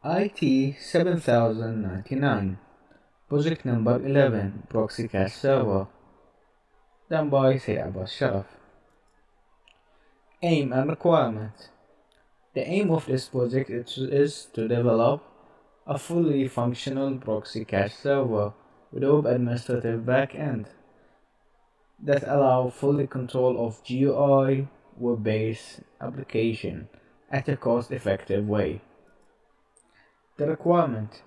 IT 7099, project number 11, proxy cache server, done by Sayyid Abbas Sharaf. Aim and requirement. The aim of this project is to develop a fully functional proxy cache server with a web administrative backend that allow fully control of GUI web-based application at a cost-effective way. The requirement.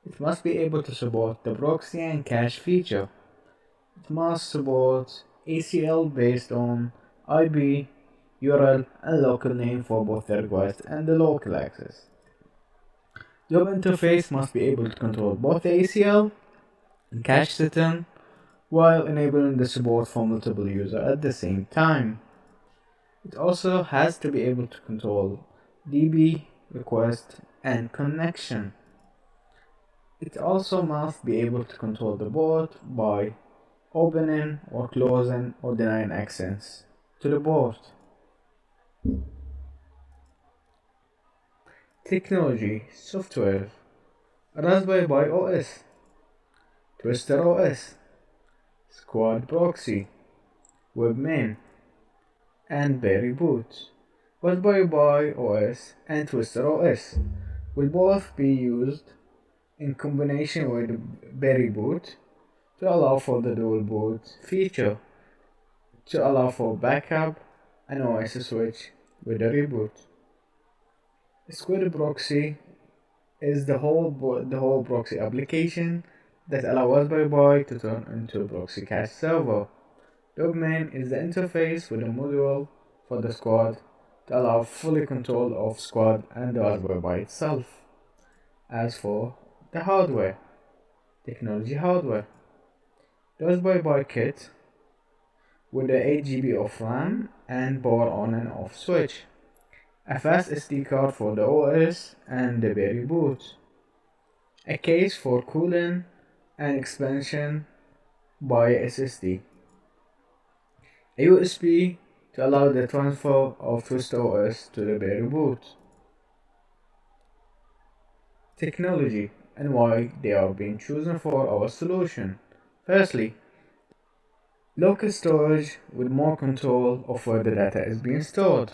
It must be able to support the proxy and cache feature. It must support ACL based on IP, URL, and local name for both the request and the local access. The web interface must be able to control both the ACL and cache system while enabling the support for multiple users at the same time. It also has to be able to control DB, request, and connection. It also must be able to control the port by opening or closing or denying access to the port. Technology, software, Raspberry Pi OS, Twister OS, Squad Proxy, Webmain, and Berry Boot. Raspberry Pi OS and Twister OS will both be used in combination with Berry Boot to allow for the dual boot feature to allow for backup and OS switch with the reboot. Squid Proxy is the whole proxy application that allows Raspberry Pi to turn into a proxy cache server. Webmain is the interface with a module for the squad to allow fully control of squad and the Raspberry Pi itself. As for the hardware, technology hardware, the Raspberry Pi kit with the 8 GB of RAM and power on and off switch, a fast SD card for the OS and the Berry boot, a case for cooling and expansion by SSD, a USB to allow the transfer of Twister OS to the Berry boot. Technology and why they are being chosen for our solution. Firstly, local storage with more control of where the data is being stored.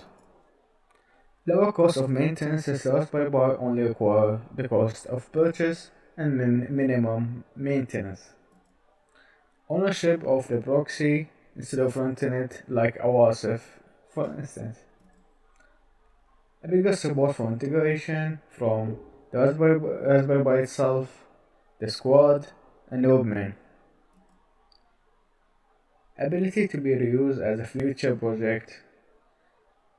Lower cost of maintenance is served by only require the cost of purchase and minimum maintenance. Ownership of the proxy instead of renting it like a WASF, for instance. A bigger support for integration from the Raspberry Pi itself, the squad, and the webmain. Ability to be reused as a future project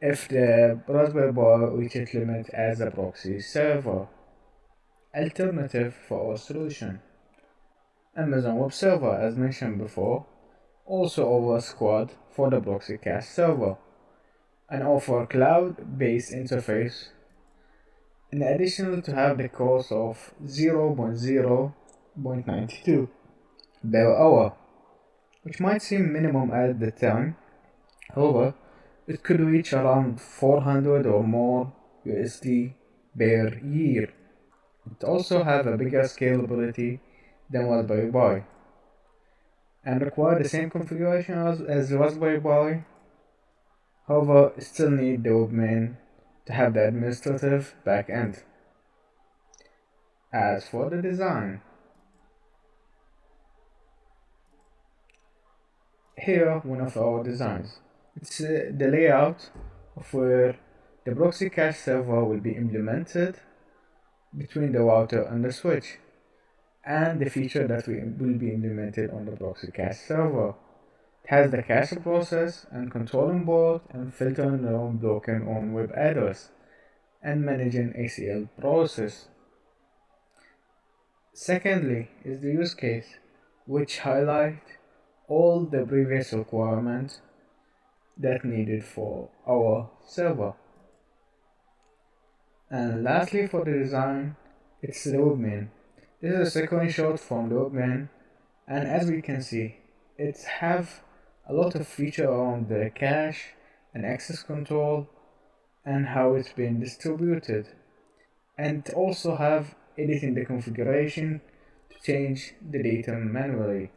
if the Raspberry Pi reaches limit as a proxy server. Alternative for our solution. Amazon Web Server, as mentioned before, also offers Squad for the proxy cache server and offer cloud-based interface. In addition to have the cost of 0.0.92 per hour, which might seem minimum at the time. However, it could reach around 400 or more USD per year. It also have a bigger scalability than Raspberry Pi and require the same configuration as Raspberry Pi. However, still need the webmain to have the administrative backend. As for the design, here one of our designs. It's the layout of where the proxy cache server will be implemented between the router and the switch, and the feature that will be implemented on the proxy cache server. It has the cache process and controlling board and filtering the blocking on web address and managing ACL process. Secondly is the use case, which highlight all the previous requirements that needed for our server. And lastly for the design, it's the webmain. This is a screenshot from the webmain, and as we can see, it have a lot of feature around the cache and access control and how it's been distributed. and also have editing the configuration to change the data manually.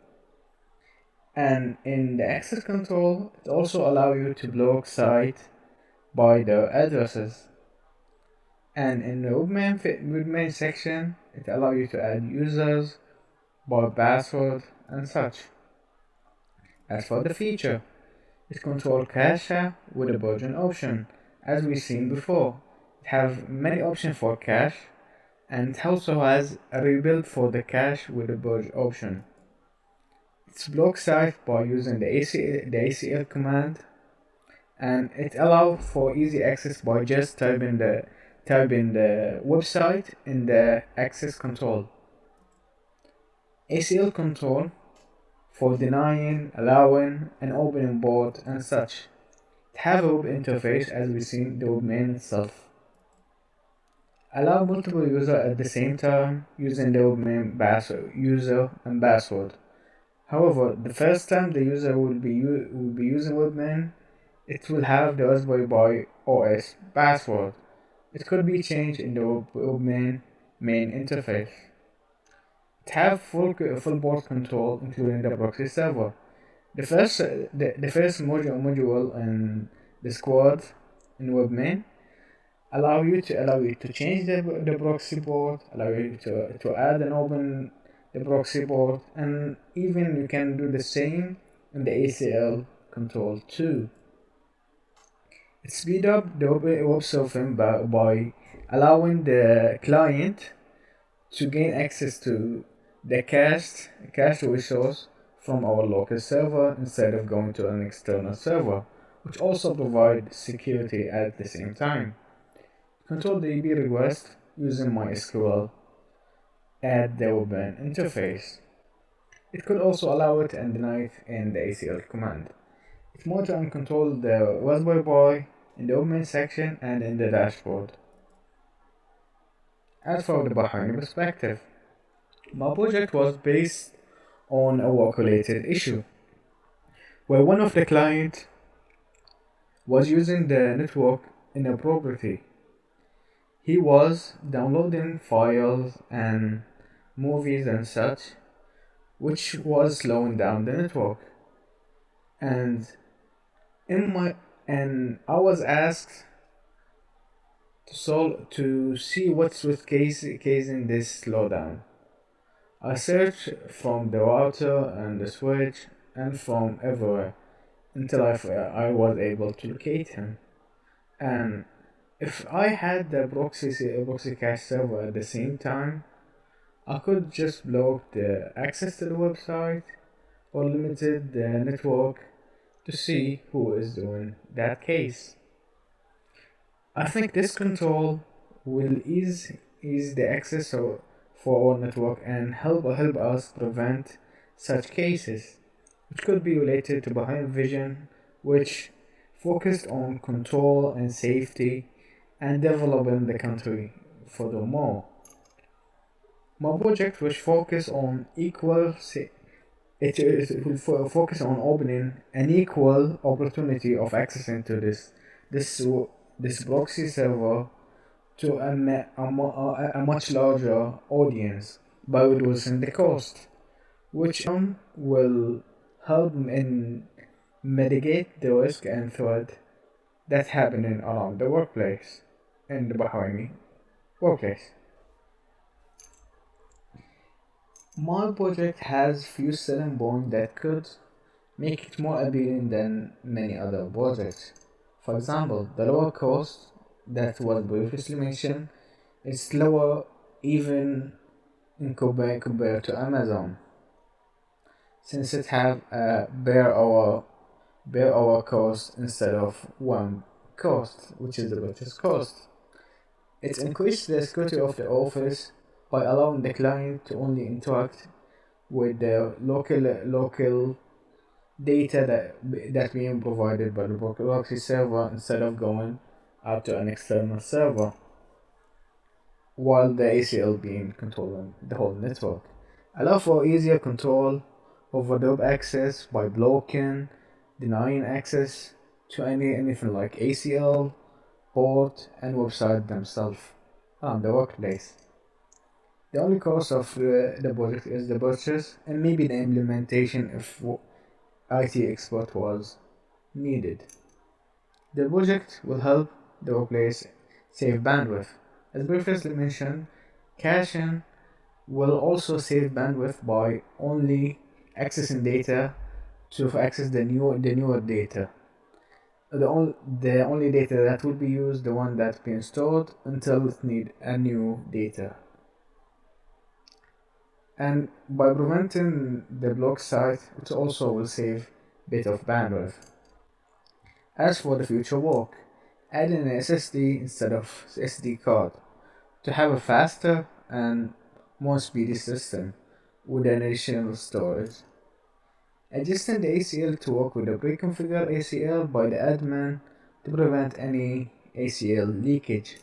And in the access control, it also allows you to block site by the addresses. And in the webmain section, it allows you to add users by password and such. As for the feature, it controls cache with a version option, as we've seen before. It has many options for cache, and it also has a rebuild for the cache with a purge option. It's block site by using the ACL command, and it allows for easy access by just typing the website in the access control. ACL control for denying, allowing, and opening port and such. It have a web interface as we seen the webmain itself. Allow multiple users at the same time using the webmain user and password. However, the first time the user will be using webmain, it will have the Raspberry Pi OS password. It could be changed in the webmain main interface. It have full port control, including the proxy server. The first module in the squad in webmain allow you to change the proxy port, allow you to add and open the proxy port, and even you can do the same in the ACL control too. It speed up the web surfing by allowing the client to gain access to the cached resource from our local server instead of going to an external server, which also provides security at the same time. Control the DB request using MySQL at the webmain interface. It could also allow it and deny it in the ACL command. It monitor and control the Raspberry Pi in the webmain section and in the dashboard. As for the Bahraini perspective, my project was based on a work-related issue, where one of the clients was using the network inappropriately. He was downloading files and movies and such, which was slowing down the network. And I was asked to see what's causing this slowdown. I searched from the router and the switch and from everywhere until I was able to locate him. And if I had the proxy cache server at the same time, I could just block the access to the website or limited the network to see who is doing that case. I think this control will ease the access for our network and help us prevent such cases, which could be related to Bahrain Vision, which focused on control and safety and developing the country furthermore. My project which focus on it will focus on opening an equal opportunity of accessing to this proxy server to a much larger audience by reducing the cost, which will help in mitigate the risk and threat that's happening around the workplace in the Bahraini workplace. My project has few selling points that could make it more appealing than many other projects. For example, the lower cost that was previously mentioned is lower even compared to Amazon, since it have a bare hour cost instead of one cost, which is the purchase cost. It increased the security of the office by allowing the client to only interact with the local data that being provided by the proxy server instead of going out to an external server, while the ACL being controlling the whole network. Allow for easier control over the web access by blocking, denying access to anything like ACL, port, and website themselves. the workplace. The only cost of the project is the purchase and maybe the implementation if IT expert was needed. The project will help the workplace save bandwidth. As previously mentioned, caching will also save bandwidth by only accessing data to access the newer data. The only data that will be used, the one that's been stored until it need a new data. And by preventing the block site, it also will save a bit of bandwidth. As for the future work, adding an SSD instead of SD card to have a faster and more speedy system with an additional storage. Adjusting the ACL to work with the pre-configured ACL by the admin to prevent any ACL leakage.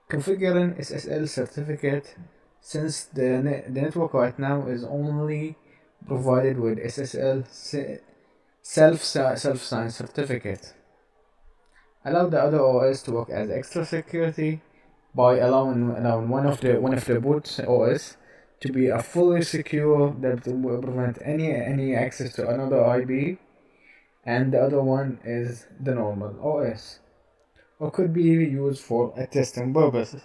Configuring SSL certificate since the network right now is only provided with SSL self-signed certificate. Allow the other OS to work as extra security by allowing one of the boot OS to be a fully secure that will prevent any access to another IP, and the other one is the normal OS, or could be used for a testing purposes.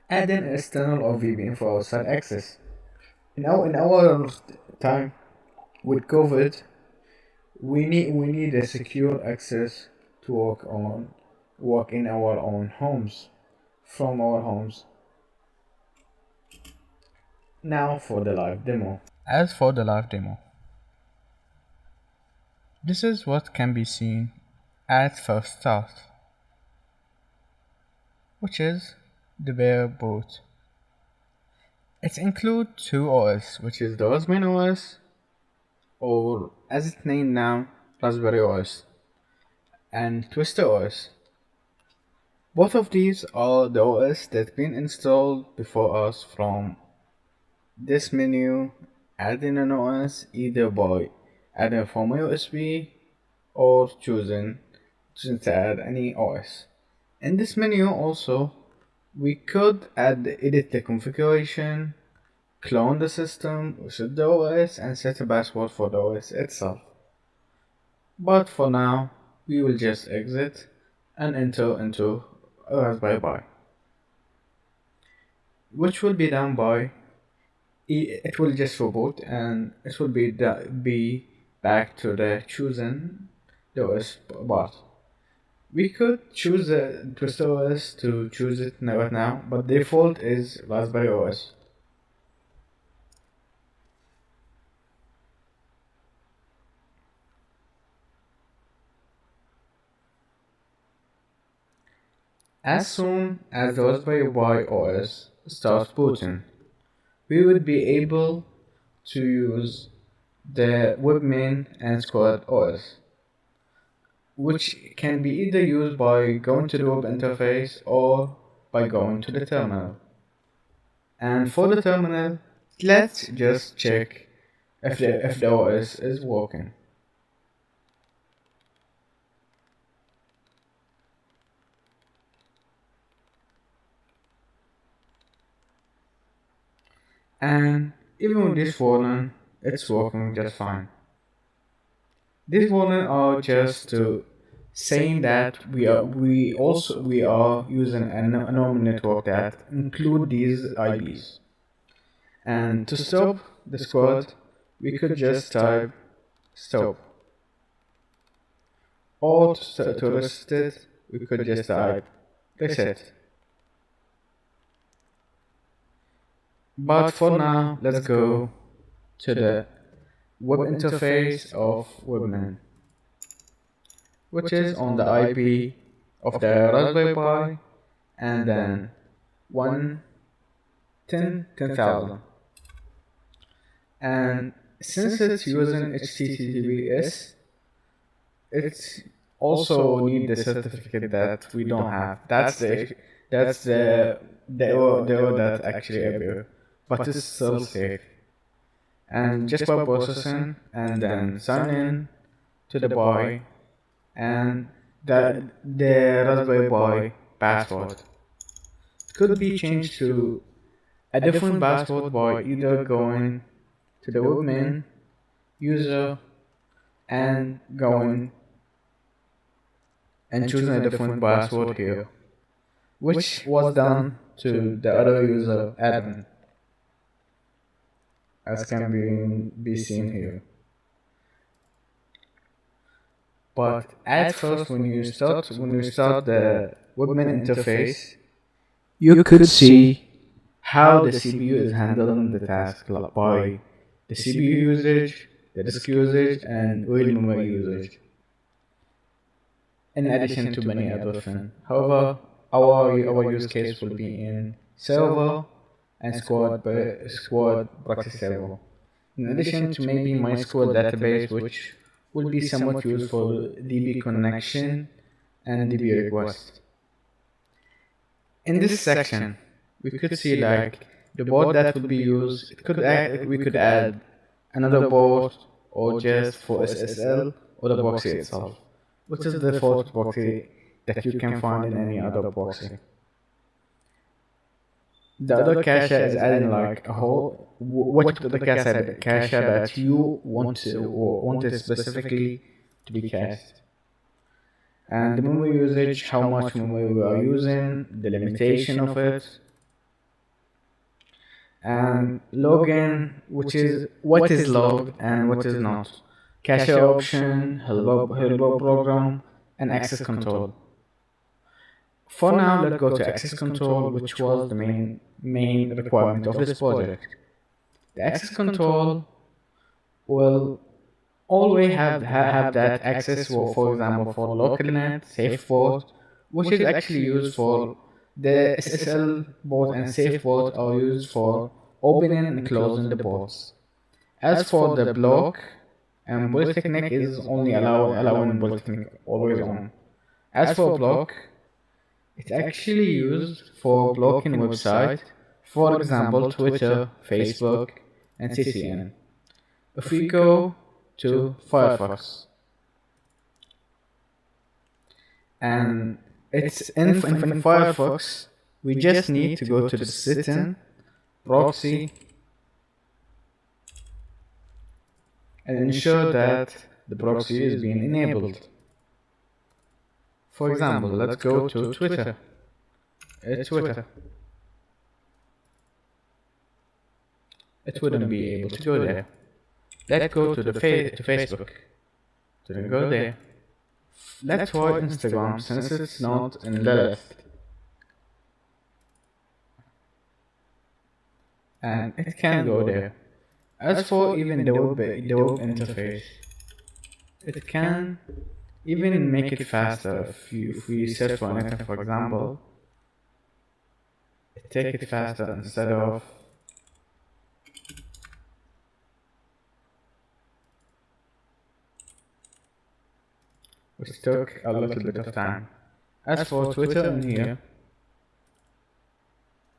Add an external or VPN for outside access. In our time with COVID, we need a secure access to work in our own homes, from our homes. Now for the live demo. As for the live demo, this is what can be seen at first start, which is the bare boot. It includes two OS, which is the Raspberry OS, or as it's named now, Raspberry OS, and Twister OS. Both of these are the OS that's been installed before us from this menu, adding an OS either by adding from USB or choosing to add any OS. In this menu also, we could edit the configuration, clone the system, reset the OS, and set a password for the OS itself. But for now, we will just exit and enter into a Raspberry Pi, which will be done by it will just reboot and it will be back to the chosen the OS part. We could choose the Twister OS to choose it right now, but default is Raspberry OS. As soon as the Raspberry Pi OS starts booting, we would be able to use the webmin and squad OS, which can be either used by going to the web interface or by going to the terminal. And for the terminal, let's just check if the OS is working. And even with this warning, it's working just fine. These warnings are just to saying that we are using a normal network that include these IPs. And to stop the squad, we could just type stop. Or to reset it, we could just type reset. But for now, let's go to the web interface of Webmin, which is on the IP of the Raspberry Pi, and then 10,000. And since it's using HTTPS, it also need the certificate that we don't have. That's the error that actually appear, but it's still safe. And just by processing and then sign in to the Pi and the Raspberry Pi password. It could be changed to a different password by either going to the webmain user and going and choosing a different password here, which was done to the other user admin, as can be seen here. But at first, when you start the webmain interface, you could see how the CPU is handling the task by the CPU usage, the disk usage, and real memory usage, in addition to many other things. However, our use case will be in server and squad proxy server. In addition to maybe MySQL database, which will be somewhat used for DB connection and DB request. In this section, we could see like the board that would be used. We could add another board or just for SSL or the proxy itself, which is the default proxy that you can find in any other proxy. The other cache is adding like a whole what the cache that you want to or wanted specifically to be cached, and the memory usage, how much memory we are using, the limitation of it, and login, which is what is logged and what is not, cache option, helper program, and access control. For now, let's go to access control, which was the main requirement of this project. The access control will always have that access for example, for local net, safe port, which is actually used for the SSL port, and safe port are used for opening and closing the ports. As for the block, and Polytechnic is only allowing Polytechnic always on. As for block, it's actually used for blocking website, for example, Twitter, Facebook, and CCN. If we go to Firefox, and it's in Firefox, we just need to go to the setting, proxy, and ensure that the proxy is being enabled. For example, let's go to Twitter. Twitter. It wouldn't be able to go there. Let's go to the to Facebook. Didn't go there. Let's try Instagram since it's not in the list. And it can go there. As for even the web interface, it can even make it faster. If we search for anything, for example, it take it faster instead of which took a little bit of time. As for Twitter in here,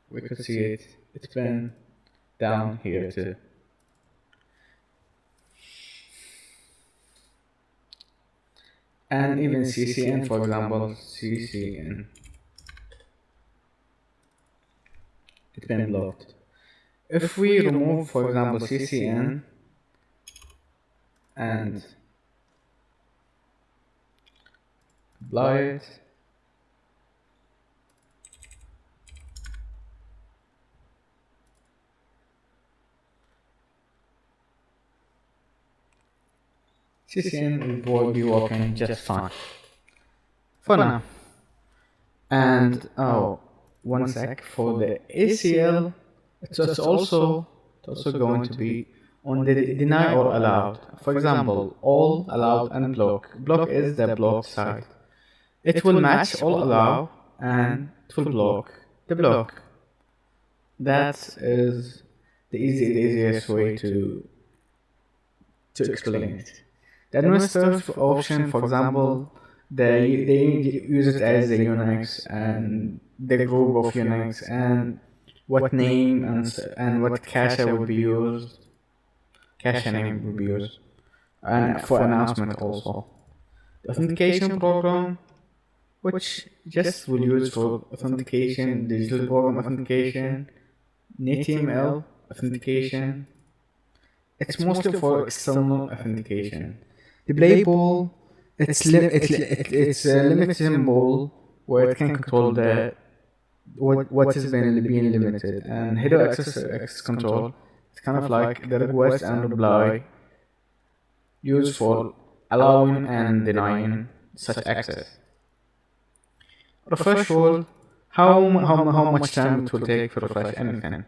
we could see it's been down here too. And even CCN, for example, CCN, it's been blocked. If we remove, for example, CCN and apply it, CCN will be working just fine for now. And one sec, for the ACL, it's also going to be on the deny or allowed. For example, all allowed and block. Block is the block side. It will match all allow and it will block the block. That is the easiest way to explain it. The administrative option, for example, they use it as the Unix and the group of Unix and what name and what cache would be used, cache name would be used, and for announcement also. The authentication program which just will use for authentication, digital program authentication, NetML authentication. It's mostly for external authentication. Display ball, it's a limit symbol where it can control the what is being limited, and header access control. It's kind of like the request and reply used for allowing and denying such access. Refresh all. How much time it will take to refresh anything.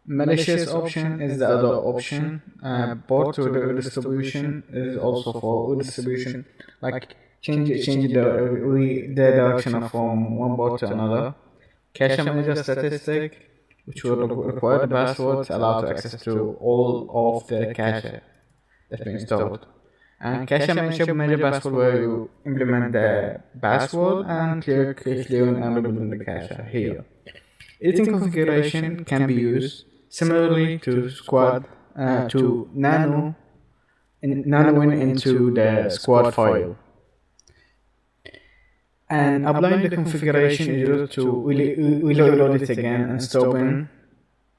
Malicious option is the other option. Port to the distribution is also for distribution, like change the direction from one port to another. Cache manager statistic, which will require the passwords allow to access to all of the cache that's been installed. And cache manager password where you implement the password and clearing and rebuilding the cache here. Editing configuration can be used similarly to Squad to nanoing into the Squad file. And applying the configuration is used to reload it again and stopping.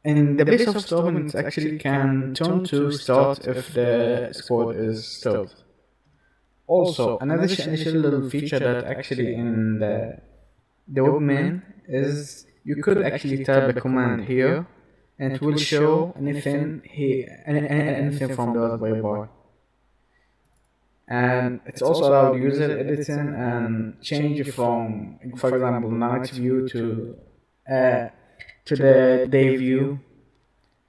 In the place of stopping, it actually can turn to start if the squad is stopped. Also, another initial little feature that actually in the webmin is you could actually type the command here and it will show anything from the Raspberry Pi. And it's also allowed user editing and change from, for example, night view to the day view,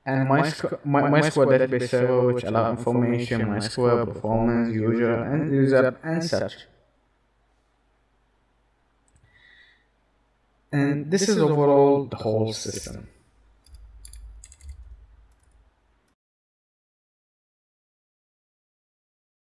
and MySQL database server, which allow information, MySQL performance, user and such. And this is overall the whole system.